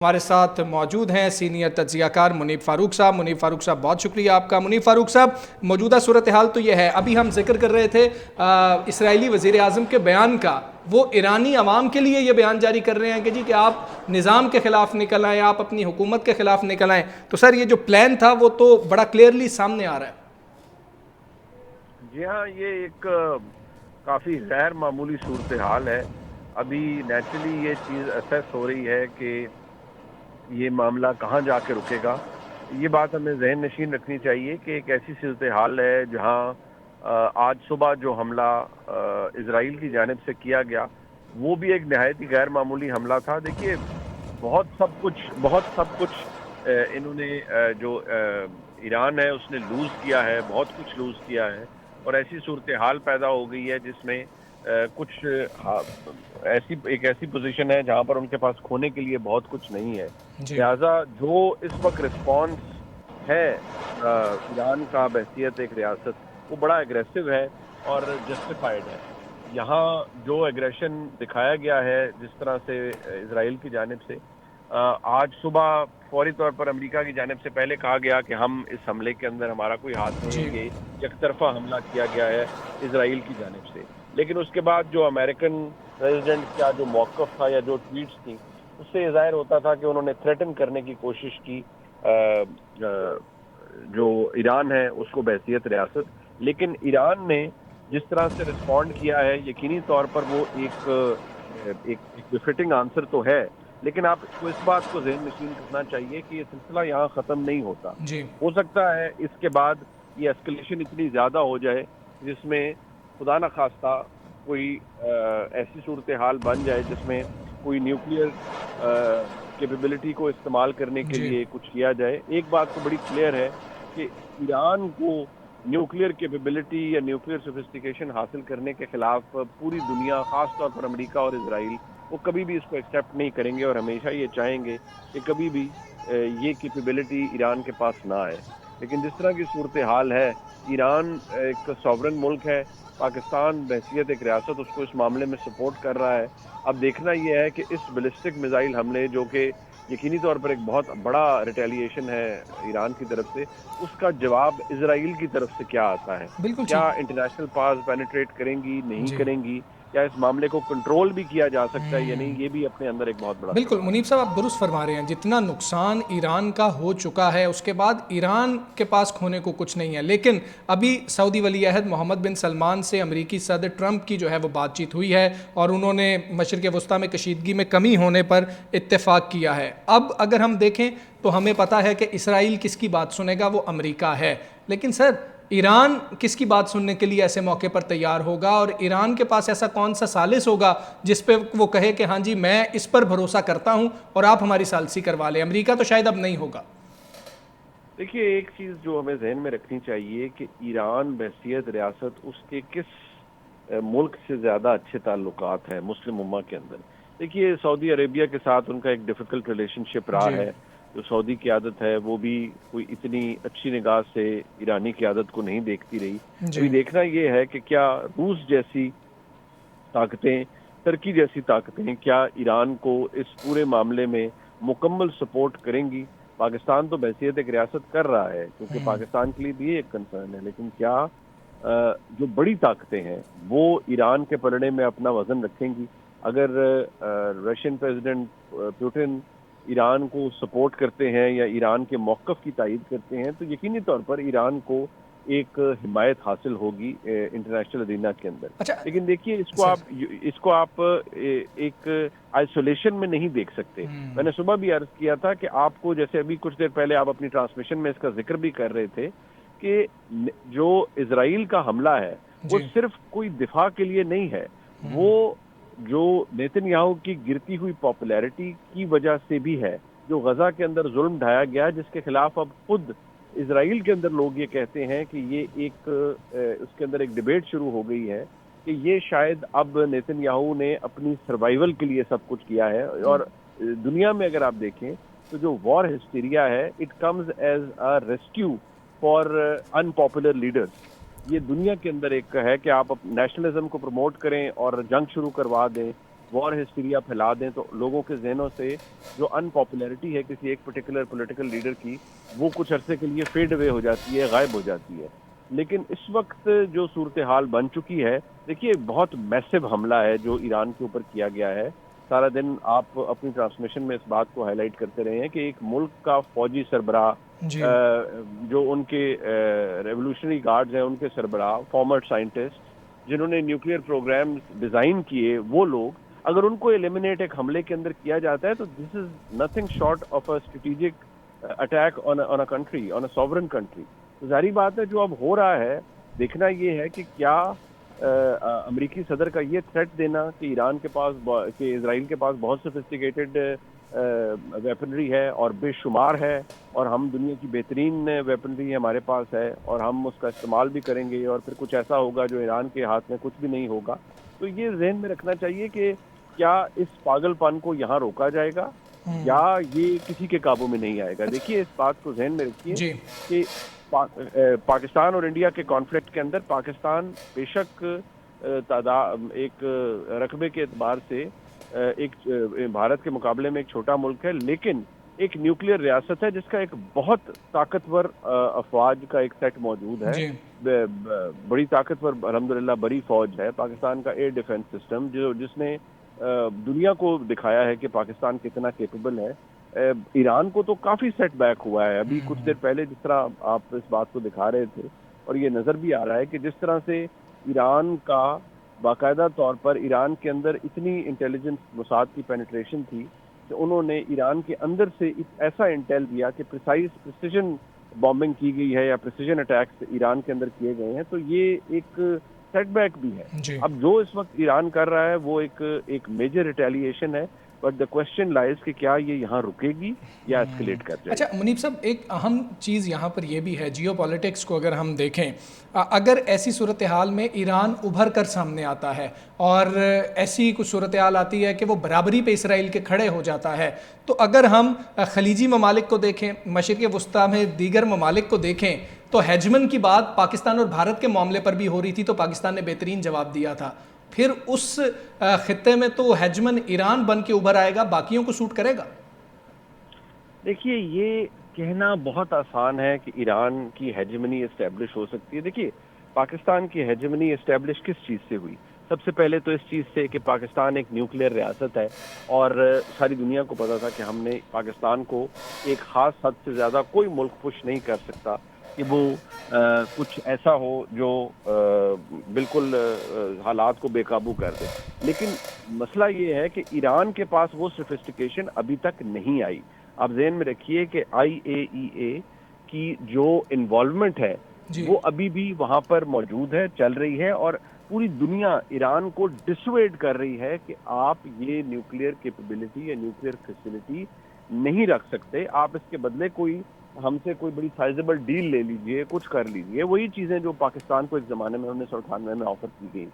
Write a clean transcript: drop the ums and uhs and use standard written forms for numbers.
हमारे साथ मौजूद हैं सीनियर तज्जियाकार मुनीब फारूक साहब। मुनीब फारूक साहब, बहुत शुक्रिया आपका। मुनीब फारूक साहब, मौजूदा सूरत हाल तो यह है, अभी हम जिक्र कर रहे थे इसराइली वज़ीर आज़म के बयान का। वो ईरानी अवाम के लिए ये बयान जारी कर रहे हैं कि जी कि आप निज़ाम के ख़िलाफ़ निकल आएँ, आप अपनी हुकूमत के ख़िलाफ़ निकल आएँ। तो सर, ये जो प्लान था वो तो बड़ा क्लियरली सामने आ रहा है। जी हाँ, ये एक काफ़ी गैर मामूली सूरत हाल है। अभी नेचुरली ये चीज़ असेस हो रही है कि ये मामला कहाँ जाके रुकेगा। ये बात हमें ज़हन नशीन रखनी चाहिए कि एक ऐसी सूरत हाल है जहाँ आज सुबह जो हमला इजराइल की जानिब से किया गया, वो भी एक नहायत ही गैर मामूली हमला था। देखिए, बहुत सब कुछ इन्होंने जो ईरान है उसने लूज़ किया है, बहुत कुछ लूज़ किया है। और ऐसी सूरत हाल पैदा हो गई है जिसमें कुछ ऐसी पोजीशन है जहां पर उनके पास खोने के लिए बहुत कुछ नहीं है। जी। लिहाजा जो इस वक्त रिस्पॉन्स है ईरान का बहसीत एक रियासत, वो बड़ा एग्रेसिव है और जस्टिफाइड है। यहाँ जो एग्रेशन दिखाया गया है जिस तरह से इसराइल की जानिब से, आज सुबह फौरी तौर पर अमेरिका की जानिब से पहले कहा गया कि हम इस हमले के अंदर हमारा कोई हाथ नहीं है, जी। ये एकतरफा हमला किया गया है इसराइल की जानिब से। लेकिन उसके बाद जो अमेरिकन प्रेसिडेंट का जो मौक़िफ़ था या जो ट्वीट्स थी, उससे ज़ाहिर होता था कि उन्होंने थ्रेटन करने की कोशिश की जो ईरान है उसको बहसीत रियासत। लेकिन ईरान ने जिस तरह से रिस्पॉन्ड किया है, यकीनी तौर पर वो एक बिफिटिंग आंसर तो है। लेकिन आपको इस बात को ज़हन नशीन करना चाहिए कि ये सिलसिला यहाँ ख़त्म नहीं होता। जी। हो सकता है इसके बाद ये एस्केलेशन इतनी ज़्यादा हो जाए जिसमें खुदा न खास्ता कोई ऐसी सूरत हाल बन जाए जिसमें कोई न्यूक्लियर कैपेबिलिटी को इस्तेमाल करने के जी। लिए कुछ किया जाए। एक बात तो बड़ी क्लियर है कि ईरान को न्यूक्लियर कैपेबिलिटी या न्यूक्लियर सोफिस्टिकेशन हासिल करने के खिलाफ पूरी दुनिया, खास तौर पर अमेरिका और इजराइल, वो कभी भी इसको एक्सेप्ट नहीं करेंगे और हमेशा ये चाहेंगे कि कभी भी ये कैपेबिलिटी ईरान के पास ना आए। लेकिन जिस तरह की सूरत हाल है, ईरान एक सॉवरन मुल्क है, पाकिस्तान बहसीत एक रियासत उसको इस मामले में सपोर्ट कर रहा है। अब देखना यह है कि इस बैलिस्टिक मिसाइल हमले, जो कि यकीनी तौर पर एक बहुत बड़ा रिटेलिएशन है ईरान की तरफ से, उसका जवाब इजराइल की तरफ से क्या आता है। बिल्कुल क्या ठीक। इंटरनेशनल पास पेनिट्रेट करेंगी, नहीं जी। करेंगी? क्या इस मामले को कंट्रोल भी किया जा सकता है या नहीं? ये भी अपने अंदर एक बहुत बड़ा बिल्कुल सवाल मुनीब साहब, आप दुरुस्त फरमा रहे हैं। जितना नुकसान ईरान का हो चुका है उसके बाद ईरान के पास खोने को कुछ नहीं है। लेकिन अभी सऊदी वली अहद मोहम्मद बिन सलमान से अमेरिकी सदर ट्रंप की जो है वो बातचीत हुई है और उन्होंने मशरिक़ वस्ता में कशीदगी में कमी होने पर इत्तेफाक किया है। अब अगर हम देखें तो हमें पता है कि इसराइल किसकी बात सुनेगा, वो अमेरिका है। लेकिन सर, ईरान किसकी बात सुनने के लिए ऐसे मौके पर तैयार होगा? और ईरान के पास ऐसा कौन सा सालिस होगा जिस पे वो कहे कि हाँ जी, मैं इस पर भरोसा करता हूं और आप हमारी सालसी करवा लें? अमेरिका तो शायद अब नहीं होगा। देखिए, एक चीज जो हमें जहन में रखनी चाहिए कि ईरान बहसीत रियासत उसके किस मुल्क से ज्यादा अच्छे ताल्लुकात हैं मुस्लिम उम्मा के अंदर। देखिए, सऊदी अरेबिया के साथ उनका एक डिफिकल्ट रिलेशनशिप रहा जी। है। जो सऊदी क़यादत है वो भी कोई इतनी अच्छी निगाह से ईरानी क़यादत को नहीं देखती रही। अभी जी। देखना ये है कि क्या रूस जैसी ताकतें, तुर्की जैसी ताकतें क्या ईरान को इस पूरे मामले में मुकम्मल सपोर्ट करेंगी। पाकिस्तान तो बहसीत एक रियासत कर रहा है क्योंकि पाकिस्तान के लिए भी एक कंसर्न है। लेकिन क्या जो बड़ी ताकतें हैं वो ईरान के पलड़े में अपना वजन रखेंगी? अगर रशियन प्रेसिडेंट पुतिन ईरान को सपोर्ट करते हैं या ईरान के मौक़िफ़ की तायीद करते हैं, तो यकीनी तौर पर ईरान को एक हिमायत हासिल होगी इंटरनेशनल अरीना के अंदर। अच्छा लेकिन देखिए, सर। इसको आप एक आइसोलेशन में नहीं देख सकते। मैंने सुबह भी अर्ज किया था कि आपको, जैसे अभी कुछ देर पहले आप अपनी ट्रांसमिशन में इसका जिक्र भी कर रहे थे कि जो इजराइल का हमला है वो जी। सिर्फ कोई दिफा के लिए नहीं है। वो जो नेतन्याहू की गिरती हुई पॉपुलैरिटी की वजह से भी है। जो गजा के अंदर जुल्म ढाया गया, जिसके खिलाफ अब खुद इजराइल के अंदर लोग ये कहते हैं कि ये उसके अंदर एक डिबेट शुरू हो गई है कि ये शायद अब नेतन्याहू ने अपनी सर्वाइवल के लिए सब कुछ किया है। और दुनिया में अगर आप देखें तो जो वॉर हिस्टीरिया है, it comes as a rescue for unpopular leaders. ये दुनिया के अंदर एक है कि आप नेशनलिज्म को प्रमोट करें और जंग शुरू करवा दें। वॉर हिस्टीरिया फैला दें, तो लोगों के जहनों से जो अनपॉपुलैरिटी है किसी एक पर्टिकुलर पॉलिटिकल लीडर की, वो कुछ अरसे के लिए फेड अवे हो जाती है, गायब हो जाती है। लेकिन इस वक्त जो सूरत हाल बन चुकी है, देखिए बहुत मैसिव हमला है जो ईरान के ऊपर किया गया है। सारा दिन आप अपनी ट्रांसमिशन में इस बात को हाईलाइट करते रहे हैं कि एक मुल्क का फौजी सरबराह, जी। जो उनके रेवोल्यूशनरी गार्ड्स हैं, उनके सरबराह, फॉर्मर साइंटिस्ट जिन्होंने न्यूक्लियर प्रोग्राम डिजाइन किए, वो लोग अगर उनको एलिमिनेट एक हमले के अंदर किया जाता है, तो this is nothing short of a strategic attack on a country, on a sovereign country. तो जारी बात है, जो अब हो रहा है, देखना ये है कि क्या अमेरिकी सदर का ये थ्रेट देना कि ईरान के पास कि इजराइल के पास बहुत सोफिस्टिकेटेड वेपनरी है और बेशुमार है, और हम दुनिया की बेहतरीन वेपनरी हमारे पास है और हम उसका इस्तेमाल भी करेंगे, और फिर कुछ ऐसा होगा जो ईरान के हाथ में कुछ भी नहीं होगा। तो ये जहन में रखना चाहिए कि क्या इस पागलपन को यहाँ रोका जाएगा या ये किसी के काबू में नहीं आएगा। देखिए, इस बात को जहन में रखिए जी। कि पाकिस्तान और इंडिया के कॉन्फ्लिक्ट के अंदर पाकिस्तान बेशक तादाद एक रकबे के एतबार से एक भारत के मुकाबले में एक छोटा मुल्क है, लेकिन एक न्यूक्लियर रियासत है जिसका एक बहुत ताकतवर अफवाज का एक सेट मौजूद है। जी। बड़ी ताकतवर अल्हम्दुलिल्लाह बड़ी फौज है पाकिस्तान का एयर डिफेंस सिस्टम, जिसने दुनिया को दिखाया है कि पाकिस्तान कितना केपेबल है। ईरान को तो काफी सेटबैक हुआ है। अभी कुछ देर पहले जिस तरह आप इस बात को दिखा रहे थे, और ये नजर भी आ रहा है कि जिस तरह से ईरान का बाकायदा तौर पर ईरान के अंदर इतनी इंटेलिजेंस मोसाद की पेनिट्रेशन थी कि उन्होंने ईरान के अंदर से ऐसा इंटेल दिया कि प्रिसीजन बॉम्बिंग की गई है या प्रिसीजन अटैक्स ईरान के अंदर किए गए हैं। तो ये एक सेटबैक भी है। अब जो इस वक्त ईरान कर रहा है वो एक मेजर रिटेलिएशन है, बट द क्वेश्चन लाइज कि क्या ये यहाँ रुकेगी या एस्केलेट कर जाएगी। अच्छा मुनीब साहब, एक अहम चीज़ यहाँ पर यह भी है, जियोपॉलिटिक्स को अगर हम देखें, अगर ऐसी सूरत हाल में ईरान उभर कर सामने आता है और ऐसी कुछ सूरत हाल आती है कि वो बराबरी पे इसराइल के खड़े हो जाता है, तो अगर हम खलीजी ममालिक को देखें, मशरिक़ वस्ता में दीगर ममालिक को देखें, तो हेजमन की बात पाकिस्तान और भारत के मामले पर भी हो रही थी, तो पाकिस्तान ने बेहतरीन जवाब दिया था। फिर उस खित्ते में तो हेजमन ईरान बन के उभर आएगा, बाकियों को सूट करेगा? देखिए, ये कहना बहुत आसान है कि ईरान की हेजेमनी एस्टेब्लिश हो सकती है। देखिए, पाकिस्तान की हेजेमनी एस्टेब्लिश किस चीज़ से हुई? सबसे पहले तो इस चीज़ से कि पाकिस्तान एक न्यूक्लियर रियासत है, और सारी दुनिया को पता था कि हमने पाकिस्तान को एक ख़ास हद से ज़्यादा कोई मुल्क पुश नहीं कर सकता कि वो कुछ ऐसा हो जो बिल्कुल हालात को बेकाबू कर दे। लेकिन मसला ये है कि ईरान के पास वो सोफिस्टिकेशन अभी तक नहीं आई। आप ज़हन में रखिए कि IAEA की जो इन्वॉल्वमेंट है वो अभी भी वहाँ पर मौजूद है, चल रही है, और पूरी दुनिया ईरान को डिसवेड कर रही है कि आप ये न्यूक्लियर कैपेबिलिटी या न्यूक्लियर फैसिलिटी नहीं रख सकते, आप इसके बदले कोई हमसे कोई बड़ी साइजेबल डील ले लीजिए, कुछ कर लीजिए। वही चीज़ें जो पाकिस्तान को एक ज़माने में 1998 में ऑफर की गई थी।